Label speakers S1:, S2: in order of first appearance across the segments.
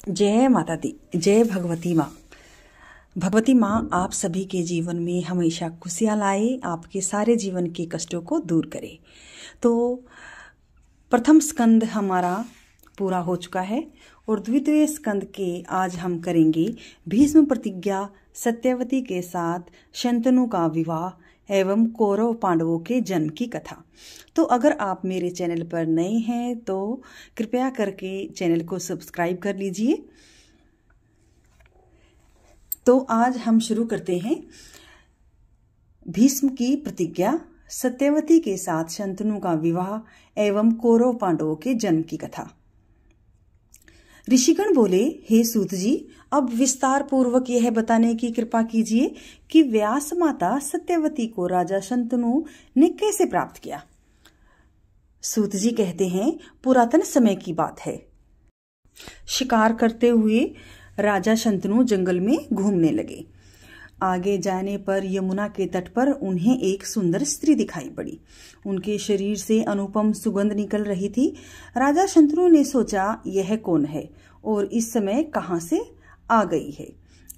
S1: जय माता दी, जय भगवती माँ। भगवती माँ आप सभी के जीवन में हमेशा खुशियाँ लाए, आपके सारे जीवन के कष्टों को दूर करे। तो प्रथम स्कंद हमारा पूरा हो चुका है और द्वितीय स्कंद के आज हम करेंगे भीष्म प्रतिज्ञा, सत्यवती के साथ शंतनु का विवाह एवं कौरव पांडवों के जन्म की कथा। तो अगर आप मेरे चैनल पर नए हैं तो कृपया करके चैनल को सब्सक्राइब कर लीजिए। तो आज हम शुरू करते हैं भीष्म की प्रतिज्ञा, सत्यवती के साथ शंतनु का विवाह एवं कौरव पांडवों के जन्म की कथा। ऋषिगण बोले, हे सूत जी, अब विस्तार पूर्वक यह बताने की कृपा कीजिए कि व्यास माता सत्यवती को राजा शंतनु ने कैसे प्राप्त किया। सूत जी कहते हैं, पुरातन समय की बात है। शिकार करते हुए राजा शंतनु जंगल में घूमने लगे। आगे जाने पर यमुना के तट पर उन्हें एक सुंदर स्त्री दिखाई पड़ी। उनके शरीर से अनुपम सुगंध निकल रही थी। राजा शंतनु ने सोचा, यह कौन है और इस समय कहां से आ गई है।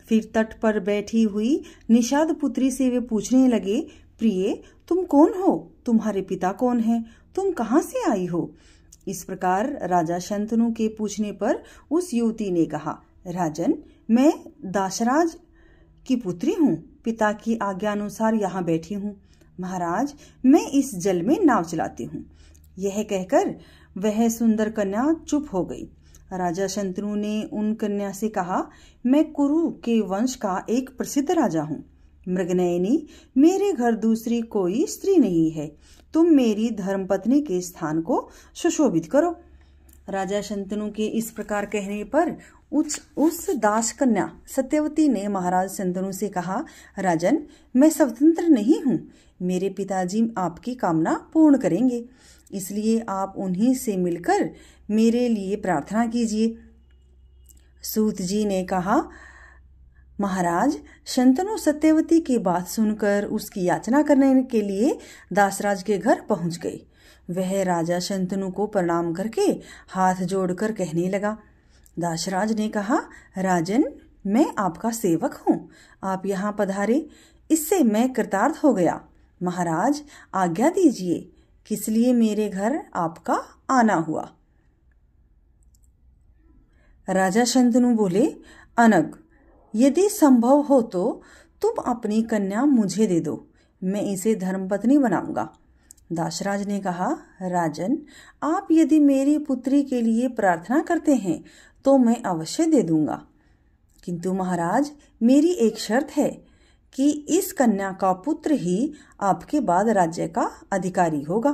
S1: फिर तट पर बैठी हुई निषाद पुत्री से वे पूछने लगे, प्रिय, तुम कौन हो? तुम्हारे पिता कौन है? तुम कहां से आई हो? इस प्रकार राजा शंतनु के पूछने पर उस युवती ने कहा, राजन, मैं दाशराज की पुत्री हूँ। पिता की आज्ञा अनुसार यहाँ बैठी हूँ। महाराज, मैं इस जल में नाव चलाती हूँ। यह कहकर वह सुंदर कन्या चुप हो गई। राजा शंतनु ने उन कन्या से कहा, मैं कुरु के वंश का एक प्रसिद्ध राजा हूँ। मृगनयनी, मेरे घर दूसरी कोई स्त्री नहीं है। तुम मेरी धर्मपत्नी के स्थान को सुशोभित करो। राजा शंतनु के इस प्रकार कहने पर उस दास कन्या सत्यवती ने महाराज शंतनु से कहा, राजन, मैं स्वतंत्र नहीं हूँ। मेरे पिताजी आपकी कामना पूर्ण करेंगे, इसलिए आप उन्हीं से मिलकर मेरे लिए प्रार्थना कीजिए। सूत जी ने कहा, महाराज, शंतनु सत्यवती की बात सुनकर उसकी याचना करने के लिए दासराज के घर पहुंच गए। वह राजा शंतनु को प्रणाम करके हाथ जोड़कर कहने लगा। दासराज ने कहा, राजन, मैं आपका सेवक हूँ। आप यहाँ पधारे, इससे मैं कृतार्थ हो गया। महाराज, आज्ञा दीजिए, किस लिए मेरे घर आपका आना हुआ। राजा शंतनु बोले, अनग, यदि संभव हो तो तुम अपनी कन्या मुझे दे दो, मैं इसे धर्मपत्नी बनाऊंगा। दासराज ने कहा, राजन, आप यदि मेरी पुत्री के लिए प्रार्थना करते हैं तो मैं अवश्य दे दूंगा, किंतु महाराज, मेरी एक शर्त है कि इस कन्या का पुत्र ही आपके बाद राज्य का अधिकारी होगा।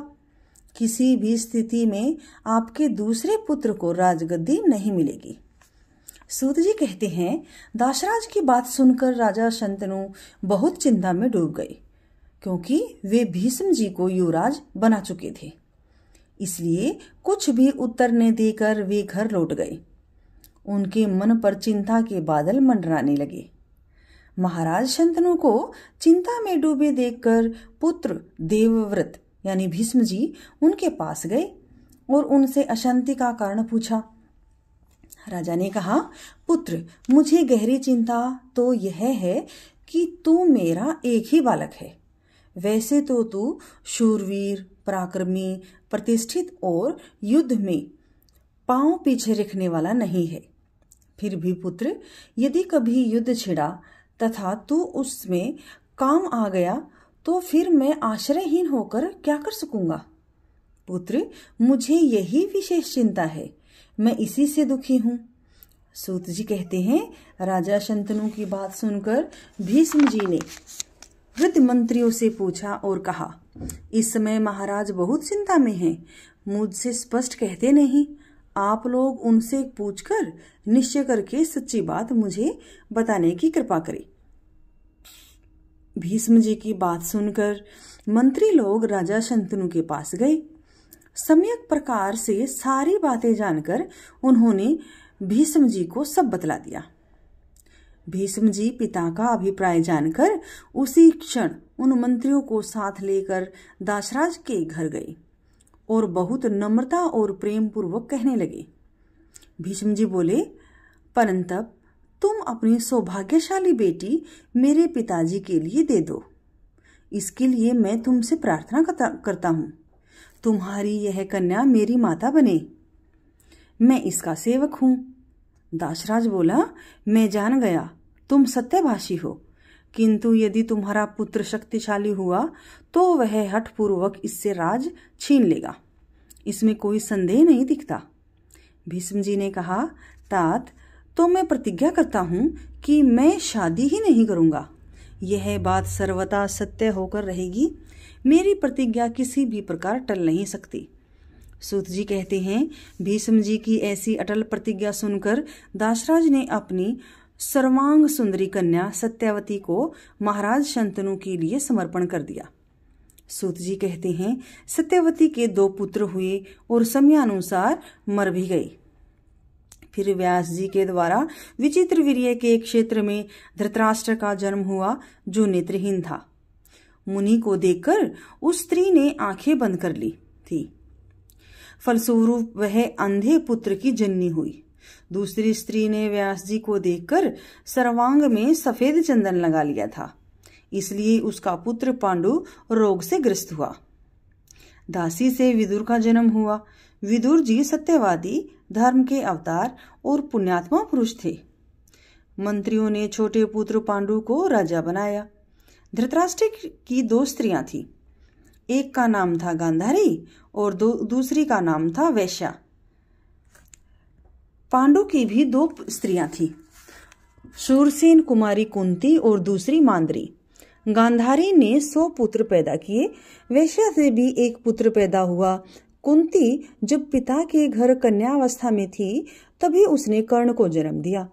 S1: किसी भी स्थिति में आपके दूसरे पुत्र को राजगद्दी नहीं मिलेगी। सूत जी कहते हैं, दासराज की बात सुनकर राजा शंतनु बहुत चिंता में डूब गए, क्योंकि वे भीष्म जी को युवराज बना चुके थे। इसलिए कुछ भी उत्तर न देकर वे घर लौट गए। उनके मन पर चिंता के बादल मंडराने लगे। महाराज शंतनु को चिंता में डूबे देखकर पुत्र देवव्रत यानी भीष्म जी उनके पास गए और उनसे अशांति का कारण पूछा। राजा ने कहा, पुत्र, मुझे गहरी चिंता तो यह है कि तू मेरा एक ही बालक है। वैसे तो तू शूरवीर, पराक्रमी, प्रतिष्ठित और युद्ध में पांव पीछे रखने वाला नहीं है। फिर भी पुत्र, यदि कभी युद्ध छिड़ा तथा तू उसमें काम आ गया तो फिर मैं आश्रयहीन होकर क्या कर सकूंगा। पुत्र, मुझे यही विशेष चिंता है, मैं इसी से दुखी हूँ। सूत जी कहते हैं, राजा शंतनु की बात सुनकर भीष्म जी ने वृद्ध मंत्रियों से पूछा और कहा, इस समय महाराज बहुत चिंता में हैं, मुझसे स्पष्ट कहते नहीं। आप लोग उनसे पूछकर निश्चय करके सच्ची बात मुझे बताने की कृपा करें। भीष्म जी की बात सुनकर मंत्री लोग राजा शंतनु के पास गए। सम्यक प्रकार से सारी बातें जानकर उन्होंने भीष्म जी को सब बतला दिया। भीष्म जी पिता का अभिप्राय जानकर उसी क्षण उन मंत्रियों को साथ लेकर दासराज के घर गए और बहुत नम्रता और प्रेम पूर्वक कहने लगे। भीष्म जी बोले, परंतप तुम अपनी सौभाग्यशाली बेटी मेरे पिताजी के लिए दे दो। इसके लिए मैं तुमसे प्रार्थना करता हूँ, तुम्हारी यह कन्या मेरी माता बने। मैं इसका सेवक हूँ। दासराज बोला, मैं जान गया तुम सत्यभाषी हो, किंतु यदि तुम्हारा पुत्र शक्तिशाली हुआ तो वह हठपूर्वक इससे राज छीन लेगा, इसमें कोई संदेह नहीं दिखता। भीष्म जी ने कहा, तात तो मैं प्रतिज्ञा करता हूँ कि मैं शादी ही नहीं करूँगा। यह बात सर्वथा सत्य होकर रहेगी। मेरी प्रतिज्ञा किसी भी प्रकार टल नहीं सकती। सूत जी कहते हैं, भीष्म जी की ऐसी अटल प्रतिज्ञा सुनकर दासराज ने अपनी सर्वांग सुंदरी कन्या सत्यवती को महाराज शंतनु के लिए समर्पण कर दिया। सूत जी कहते हैं, सत्यवती के 2 पुत्र हुए और समयानुसार मर भी गए। फिर व्यास जी के द्वारा विचित्र वीर्य के क्षेत्र में धृतराष्ट्र का जन्म हुआ, जो नेत्रहीन था। मुनि को देखकर उस स्त्री ने आंखें बंद कर ली थी। फलस्वरूप वह अंधे पुत्र की जननी हुई। दूसरी स्त्री ने व्यास जी को देखकर सर्वांग में सफेद चंदन लगा लिया था, इसलिए उसका पुत्र पांडु रोग से ग्रस्त हुआ। दासी से विदुर का जन्म हुआ। विदुर जी सत्यवादी, धर्म के अवतार और पुण्यात्मा पुरुष थे। मंत्रियों ने छोटे पुत्र पांडु को राजा बनाया। धृतराष्ट्र की 2 स्त्रियां थीं। एक का नाम था गांधारी और दूसरी का नाम था वैश्या। पांडु की भी 2 स्त्रियां थीं, शूरसेन कुमारी कुंती और दूसरी मांद्री। गांधारी ने 100 पुत्र पैदा किए। वैश्या से भी 1 पुत्र पैदा हुआ। कुंती जब पिता के घर कन्यावस्था में थी तभी उसने कर्ण को जन्म दिया।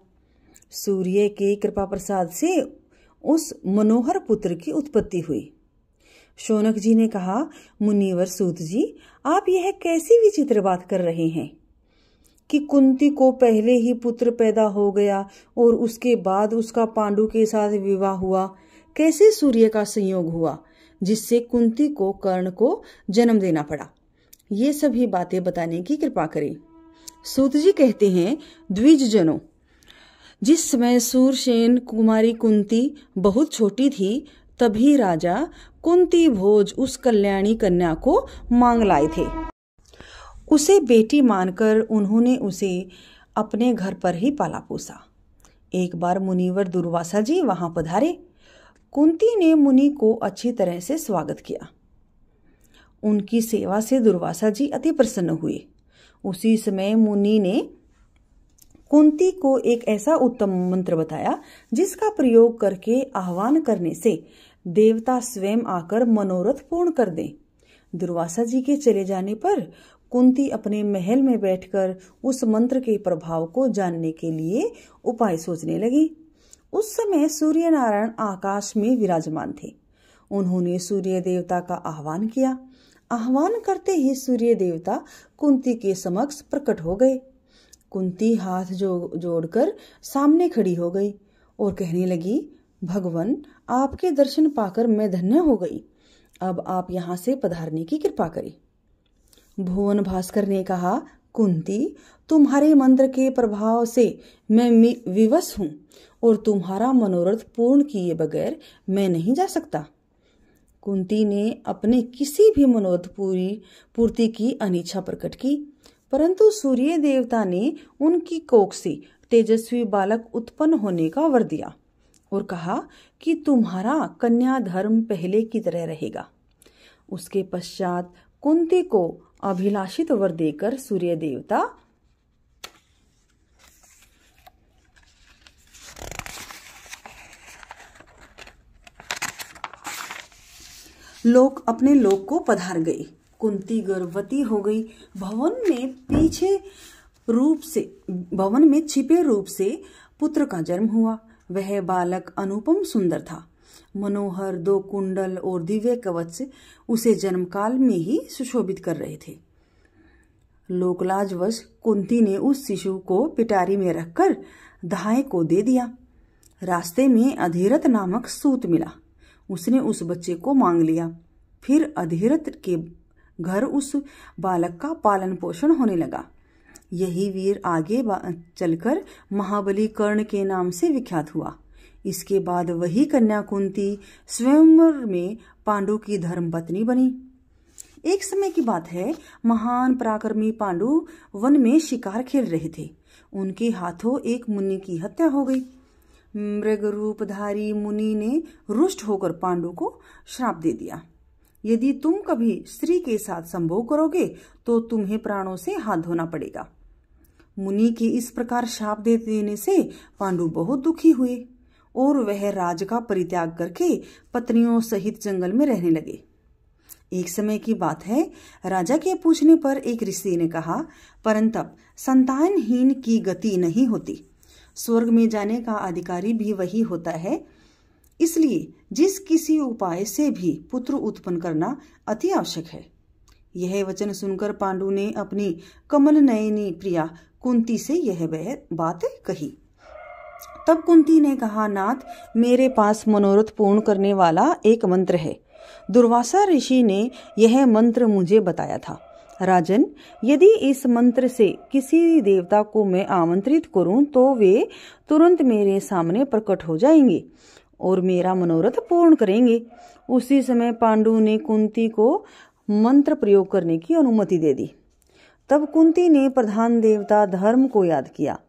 S1: सूर्य के कृपा प्रसाद से उस मनोहर पुत्र की उत्पत्ति हुई। शौनक जी ने कहा, मुनिवर सूत जी, आप यह कैसी विचित्र बात कर रहे हैं कि कुंती को पहले ही पुत्र पैदा हो गया और उसके बाद उसका पांडु के साथ विवाह हुआ। कैसे सूर्य का संयोग हुआ जिससे कुंती को कर्ण को जन्म देना पड़ा? ये सभी बातें बताने की कृपा करें। सूत जी कहते हैं, द्विज जनों, जिस समय शूरसेन कुमारी कुंती बहुत छोटी थी तभी राजा कुंती भोज उस कल्याणी कन्या को मांग लाए थे। उसे बेटी मानकर उन्होंने उसे अपने घर पर ही पाला पोसा। एक बार मुनिवर दुर्वासा जी वहां पधारे। कुंती ने मुनि को अच्छी तरह से स्वागत किया। उनकी सेवा से दुर्वासा जी अति प्रसन्न हुए। उसी समय मुनि ने कुंती को एक ऐसा उत्तम मंत्र बताया जिसका प्रयोग करके आह्वान करने से देवता स्वयं आकर मनोरथ पूर्ण कर दें। दुर्वासा जी के चले जाने पर कुंती अपने महल में बैठकर उस मंत्र के प्रभाव को जानने के लिए उपाय सोचने लगी। उस समय सूर्य नारायण आकाश में विराजमान थे। उन्होंने सूर्य देवता का आह्वान किया। आह्वान करते ही सूर्य देवता कुंती के समक्ष प्रकट हो गए। कुंती हाथ जोड़कर सामने खड़ी हो गई और कहने लगी, भगवान, आपके दर्शन पाकर मैं धन्य हो गई। अब आप यहाँ से पधारने की कृपा करें। भुवन भास्कर ने कहा, कुंती, तुम्हारे मंत्र के प्रभाव से मैं विवश हूँ और तुम्हारा मनोरथ पूर्ण किए बगैर मैं नहीं जा सकता। कुंती ने अपने किसी भी मनोरथ पूर्ति की अनिच्छा प्रकट की, परंतु सूर्य देवता ने उनकी कोख से तेजस्वी बालक उत्पन्न होने का वर दिया और कहा कि तुम्हारा कन्या धर्म पहले की तरह रहेगा। उसके पश्चात कुंती को अभिलाषित वर देकर सूर्य देवता अपने लोक को पधार गई। कुंती गर्भवती हो गई। भवन में छिपे रूप से पुत्र का जन्म हुआ। वह बालक अनुपम सुंदर था। मनोहर 2 कुंडल और दिव्य कवच उसे जन्मकाल में ही सुशोभित कर रहे थे। लोकलाजवश कुंती ने उस शिशु को पिटारी में रखकर धाय को दे दिया। रास्ते में अधिरथ नामक सूत मिला। उसने उस बच्चे को मांग लिया। फिर अधिरथ के घर उस बालक का पालन पोषण होने लगा। यही वीर आगे चलकर महाबली कर्ण के नाम से विख्यात हुआ। इसके बाद वही कन्या कुंती स्वयंवर में पांडु की धर्मपत्नी बनी। एक समय की बात है, महान पराक्रमी पांडु वन में शिकार खेल रहे थे। उनके हाथों एक मुनि की हत्या हो गई। मृग रूपधारी मुनि ने रुष्ट होकर पांडु को श्राप दे दिया, यदि तुम कभी स्त्री के साथ संभोग करोगे तो तुम्हें प्राणों से हाथ धोना पड़ेगा। मुनि के इस प्रकार शाप दे देने से पांडु बहुत दुखी हुए और वह राज का परित्याग करके पत्नियों सहित जंगल में रहने लगे। एक समय की बात है, राजा के पूछने पर एक ऋषि ने कहा, परंतप संतानहीन की गति नहीं होती, स्वर्ग में जाने का अधिकारी भी वही होता है। इसलिए जिस किसी उपाय से भी पुत्र उत्पन्न करना अति आवश्यक है। यह वचन सुनकर पांडु ने अपनी कमल नयनी प्रिया कुंती से यह बात कही। तब कुंती ने कहा, नाथ, मेरे पास मनोरथ पूर्ण करने वाला एक मंत्र है। दुर्वासा ऋषि ने यह मंत्र मुझे बताया था। राजन, यदि इस मंत्र से किसी देवता को मैं आमंत्रित करूं तो वे तुरंत मेरे सामने प्रकट हो जाएंगे और मेरा मनोरथ पूर्ण करेंगे। उसी समय पांडु ने कुंती को मंत्र प्रयोग करने की अनुमति दे दी। तब कुंती ने प्रधान देवता धर्म को याद किया।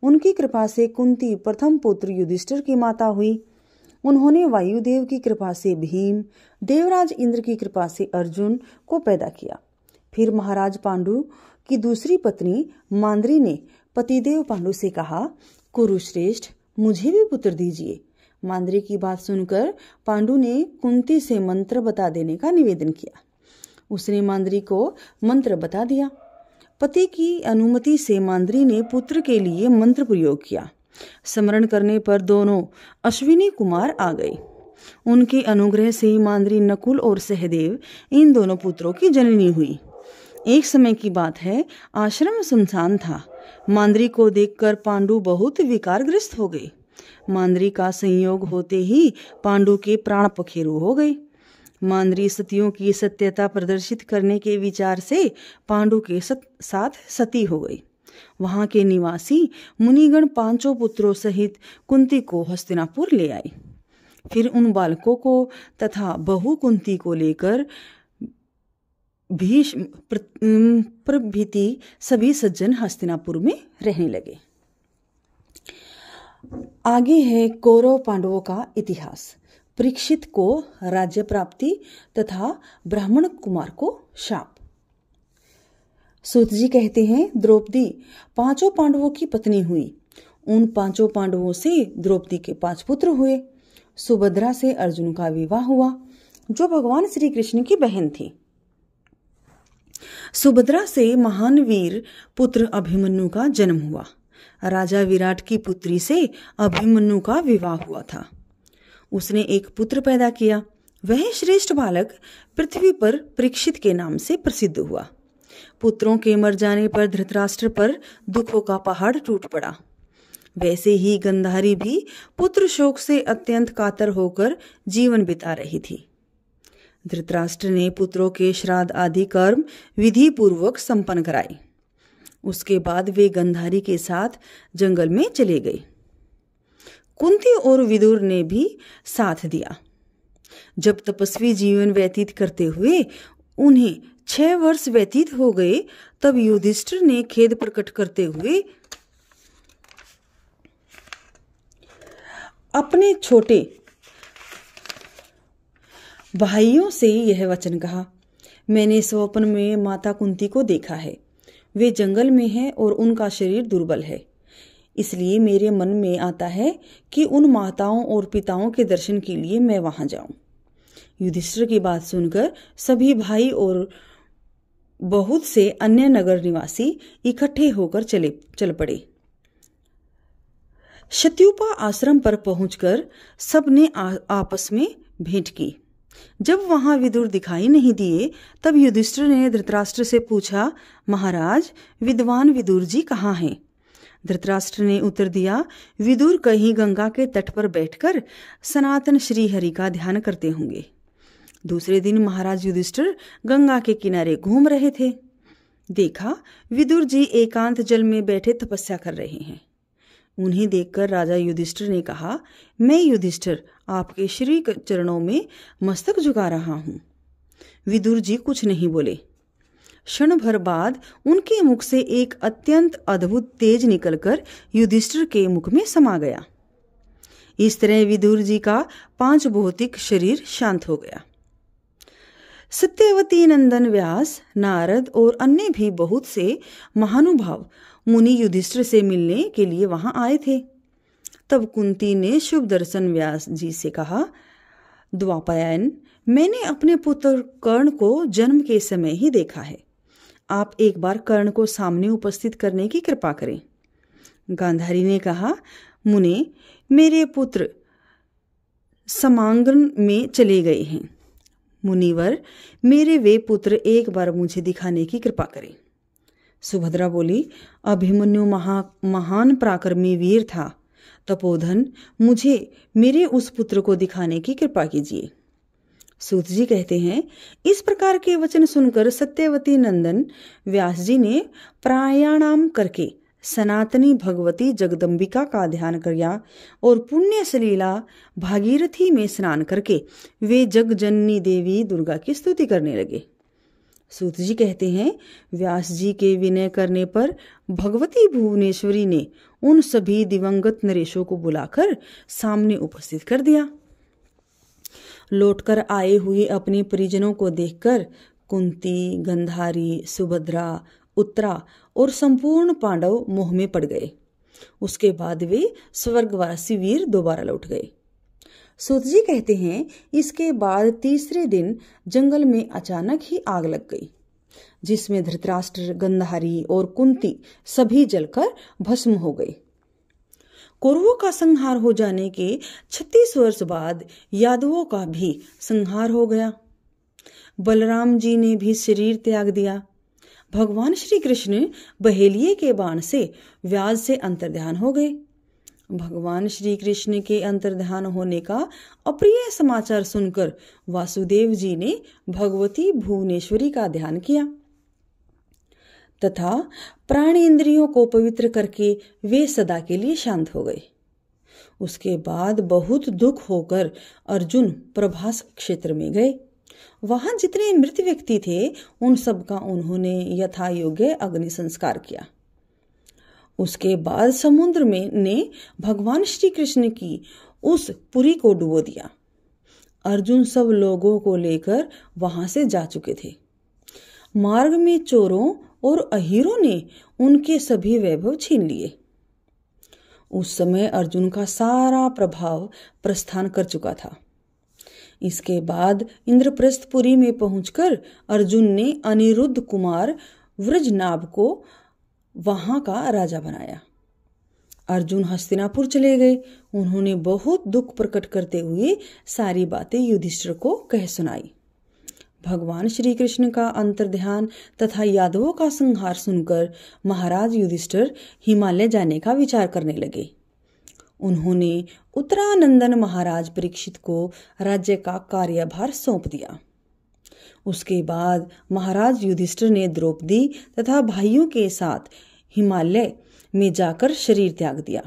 S1: उनकी कृपा से कुंती प्रथम पुत्र युधिष्ठिर की माता हुई। उन्होंने वायुदेव की कृपा से भीम, देवराज इंद्र की कृपा से अर्जुन को पैदा किया। फिर महाराज पांडु की दूसरी पत्नी मांद्री ने पतिदेव पांडु से कहा, कुरुश्रेष्ठ, मुझे भी पुत्र दीजिए। मांद्री की बात सुनकर पांडु ने कुंती से मंत्र बता देने का निवेदन किया। उसने मांद्री को मंत्र बता दिया। पति की अनुमति से मांद्री ने पुत्र के लिए मंत्र प्रयोग किया। स्मरण करने पर दोनों अश्विनी कुमार आ गए। उनके अनुग्रह से मांद्री नकुल और सहदेव इन दोनों पुत्रों की जननी हुई। एक समय की बात है, आश्रम सुनसान था। मांद्री को देखकर पांडु बहुत विकारग्रस्त हो गए। मांद्री का संयोग होते ही पांडु के प्राण पखेरु हो गए। मांद्री सतियों की सत्यता प्रदर्शित करने के विचार से पांडु के साथ सती हो गई। वहां के निवासी मुनिगण पांचों पुत्रों सहित कुंती को हस्तिनापुर ले आए। फिर उन बालकों को तथा बहू कुंती को लेकर भीष्म प्रभृति सभी सज्जन हस्तिनापुर में रहने लगे। आगे है कौरव पांडवों का इतिहास। परीक्षित को राज्य प्राप्ति तथा ब्राह्मण कुमार को शाप। सूत जी कहते हैं, द्रौपदी पांचों पांडवों की पत्नी हुई। उन पांचों पांडवों से द्रौपदी के 5 पुत्र हुए। सुभद्रा से अर्जुन का विवाह हुआ, जो भगवान श्री कृष्ण की बहन थी। सुभद्रा से महान वीर पुत्र अभिमन्यु का जन्म हुआ। राजा विराट की पुत्री से अभिमन्यु का विवाह हुआ था। उसने एक पुत्र पैदा किया। वह श्रेष्ठ बालक पृथ्वी पर परीक्षित के नाम से प्रसिद्ध हुआ। पुत्रों के मर जाने पर धृतराष्ट्र पर दुखों का पहाड़ टूट पड़ा। वैसे ही गंधारी भी पुत्र शोक से अत्यंत कातर होकर जीवन बिता रही थी। धृतराष्ट्र ने पुत्रों के श्राद्ध आदि कर्म विधि पूर्वक संपन्न कराए। उसके बाद वे गंधारी के साथ जंगल में चले गए। कुंती और विदुर ने भी साथ दिया। जब तपस्वी जीवन व्यतीत करते हुए उन्हें 6 वर्ष व्यतीत हो गए, तब युधिष्ठिर ने खेद प्रकट करते हुए अपने छोटे भाइयों से यह वचन कहा, मैंने स्वप्न में माता कुंती को देखा है। वे जंगल में हैं और उनका शरीर दुर्बल है। इसलिए मेरे मन में आता है कि उन माताओं और पिताओं के दर्शन के लिए मैं वहां जाऊं। युधिष्ठिर की बात सुनकर सभी भाई और बहुत से अन्य नगर निवासी इकट्ठे होकर चल पड़े। शत्युपा आश्रम पर पहुंचकर सबने आपस में भेंट की। जब वहां विदुर दिखाई नहीं दिए, तब युधिष्ठिर ने धृतराष्ट्र से पूछा, महाराज, विद्वान विदुर जी कहाँ हैं? धृतराष्ट्र ने उत्तर दिया, विदुर कहीं गंगा के तट पर बैठकर सनातन श्री हरि का ध्यान करते होंगे। दूसरे दिन महाराज युधिष्ठिर गंगा के किनारे घूम रहे थे। देखा विदुर जी एकांत जल में बैठे तपस्या कर रहे हैं। उन्हें देखकर राजा युधिष्ठिर ने कहा, मैं युधिष्ठिर आपके श्री चरणों में मस्तक झुका रहा हूं। विदुर जी कुछ नहीं बोले। क्षण भर बाद उनके मुख से एक अत्यंत अद्भुत तेज निकलकर युधिष्ठिर के मुख में समा गया। इस तरह विदुर जी का 5 भौतिक शरीर शांत हो गया। सत्यवती नंदन व्यास, नारद और अन्य भी बहुत से महानुभाव मुनि युधिष्ठिर से मिलने के लिए वहां आए थे। तब कुंती ने शुभ दर्शन व्यास जी से कहा, द्वापायन, मैंने अपने पुत्र कर्ण को जन्म के समय ही देखा है। आप एक बार कर्ण को सामने उपस्थित करने की कृपा करें। गांधारी ने कहा, मुने, मेरे पुत्र समांगन में चले गए हैं। मुनिवर, मेरे वे पुत्र एक बार मुझे दिखाने की कृपा करें। सुभद्रा बोली, अभिमन्यु महान पराक्रमी वीर था। तपोधन, मुझे मेरे उस पुत्र को दिखाने की कृपा कीजिए। सूत जी कहते हैं, इस प्रकार के वचन सुनकर सत्यवती नंदन व्यास जी ने प्राणायाम करके सनातनी भगवती जगदम्बिका का ध्यान किया और पुण्य सलीला भागीरथी में स्नान करके वे जगजननी देवी दुर्गा की स्तुति करने लगे। सूत जी कहते हैं, व्यास जी के विनय करने पर भगवती भुवनेश्वरी ने उन सभी दिवंगत नरेशों को बुलाकर सामने उपस्थित कर दिया। लौटकर आए हुए अपने परिजनों को देखकर कुंती, गंधारी, सुभद्रा, उत्तरा और संपूर्ण पांडव मोह में पड़ गए। उसके बाद वे स्वर्गवासी वीर दोबारा लौट गए। सूत जी कहते हैं, इसके बाद तीसरे दिन जंगल में अचानक ही आग लग गई, जिसमें धृतराष्ट्र, गंधारी और कुंती सभी जलकर भस्म हो गए। कौरवों का संहार हो जाने के 36 वर्ष बाद यादवों का भी संहार हो गया। बलराम जी ने भी शरीर त्याग दिया। भगवान श्री कृष्ण बहेलिये के बाण से व्यास से अंतर्ध्यान हो गए। भगवान श्री कृष्ण के अंतर्ध्यान होने का अप्रिय समाचार सुनकर वासुदेव जी ने भगवती भुवनेश्वरी का ध्यान किया तथा प्राणेंद्रियों को पवित्र करके वे सदा के लिए शांत हो गए। उसके बाद बहुत दुख होकर अर्जुन प्रभास क्षेत्र में गए। वहां जितने मृत व्यक्ति थे उन सब का उन्होंने यथा योग्य अग्नि संस्कार किया। उसके बाद समुद्र में ने भगवान श्री कृष्ण की उस पुरी को डुबो दिया। अर्जुन सब लोगों को लेकर वहां से जा चुके थे। मार्ग में चोरों और अहीरों ने उनके सभी वैभव छीन लिए। उस समय अर्जुन का सारा प्रभाव प्रस्थान कर चुका था। इसके बाद इंद्रप्रस्थपुरी में पहुंचकर अर्जुन ने अनिरुद्ध कुमार वृजनाभ को वहां का राजा बनाया। अर्जुन हस्तिनापुर चले गए। उन्होंने बहुत दुख प्रकट करते हुए सारी बातें युधिष्ठिर को कह सुनाई। भगवान श्री कृष्ण का अंतर्ध्यान तथा यादवों का संहार सुनकर महाराज युधिष्ठिर हिमालय जाने का विचार करने लगे। उन्होंने उत्तरानंदन महाराज परीक्षित को राज्य का कार्यभार सौंप दिया। उसके बाद महाराज युधिष्ठिर ने द्रौपदी तथा भाइयों के साथ हिमालय में जाकर शरीर त्याग दिया।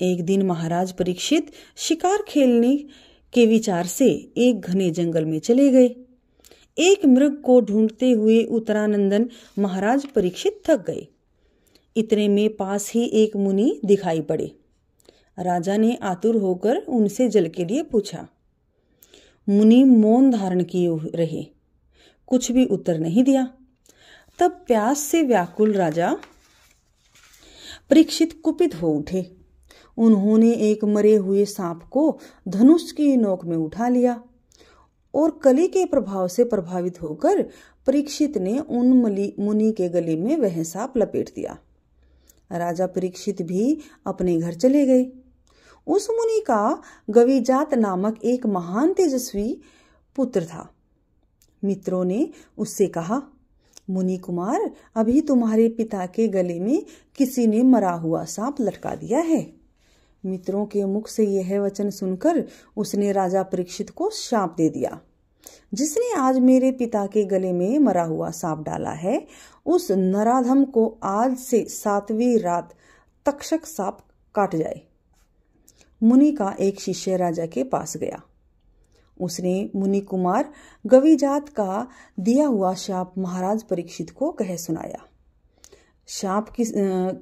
S1: एक दिन महाराज परीक्षित शिकार खेलने के विचार से एक घने जंगल में चले गए। एक मृग को ढूंढते हुए उत्तरानंदन महाराज परीक्षित थक गए। इतने में पास ही एक मुनि दिखाई पड़े। राजा ने आतुर होकर उनसे जल के लिए पूछा। मुनि मौन धारण किए रहे, कुछ भी उत्तर नहीं दिया। तब प्यास से व्याकुल राजा परीक्षित कुपित हो उठे। उन्होंने एक मरे हुए सांप को धनुष की नोक में उठा लिया और कली के प्रभाव से प्रभावित होकर परीक्षित ने उन मुनि के गले में वह सांप लपेट दिया। राजा परीक्षित भी अपने घर चले गए। उस मुनि का गविजात नामक एक महान तेजस्वी पुत्र था। मित्रों ने उससे कहा, मुनि कुमार, अभी तुम्हारे पिता के गले में किसी ने मरा हुआ सांप लटका दिया है। मित्रों के मुख से यह वचन सुनकर उसने राजा परीक्षित को शाप दे दिया। जिसने आज मेरे पिता के गले में मरा हुआ सांप डाला है, उस नराधम को आज से 7वीं रात तक्षक सांप काट जाए। मुनि का एक शिष्य राजा के पास गया। उसने मुनि कुमार गविजात का दिया हुआ शाप महाराज परीक्षित को कह सुनाया। शाप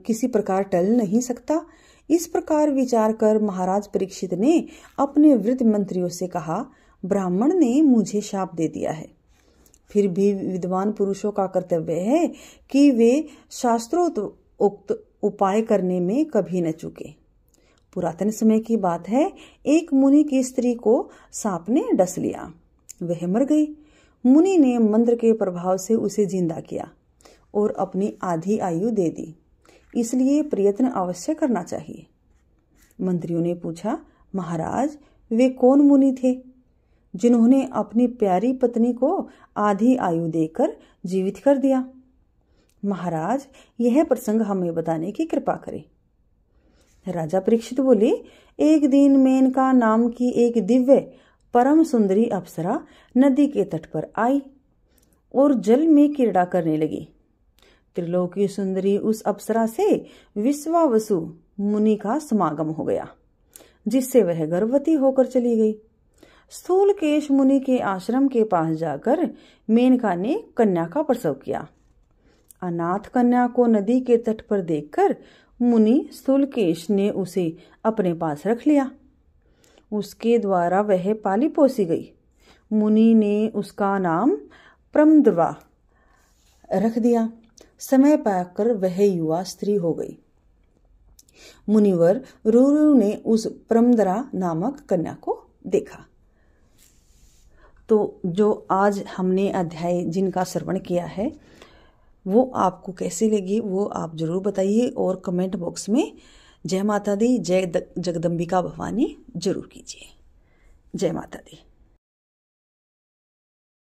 S1: किसी प्रकार टल नहीं सकता। इस प्रकार विचार कर महाराज परीक्षित ने अपने वृद्ध मंत्रियों से कहा, ब्राह्मण ने मुझे शाप दे दिया है, फिर भी विद्वान पुरुषों का कर्तव्य है कि वे शास्त्रोक्त उपाय करने में कभी न चूके। पुरातन समय की बात है, एक मुनि की स्त्री को सांप ने डस लिया। वह मर गई। मुनि ने मंत्र के प्रभाव से उसे जिंदा किया और अपनी आधी आयु दे दी। इसलिए प्रयत्न अवश्य करना चाहिए। मंत्रियों ने पूछा, महाराज वे कौन मुनि थे जिन्होंने अपनी प्यारी पत्नी को आधी आयु देकर जीवित कर दिया? महाराज यह प्रसंग हमें बताने की कृपा करें। राजा परीक्षित बोले, एक दिन मेनका नाम की एक दिव्य परम सुंदरी अप्सरा नदी के तट पर आई और जल में क्रीड़ा करने लगी। त्रिलोकी सुंदरी उस अप्सरा से विश्वावसु मुनि का समागम हो गया, जिससे वह गर्भवती होकर चली गई। स्थूलकेश मुनि के आश्रम के पास जाकर मेनका ने कन्या का प्रसव किया। अनाथ कन्या को नदी के तट पर देखकर मुनि स्थूलकेश ने उसे अपने पास रख लिया। उसके द्वारा वह पाली पोसी गई। मुनि ने उसका नाम प्रमद्वा रख दिया। समय पाकर वह युवा स्त्री हो गई। मुनिवर रुरु ने उस प्रमद्रा नामक कन्या को देखा। तो जो आज हमने अध्याय जिनका श्रवण किया है वो आपको कैसी लगी वो आप जरूर बताइए और कमेंट बॉक्स में जय माता दी, जय जगदम्बिका भवानी जरूर कीजिए। जय माता दी।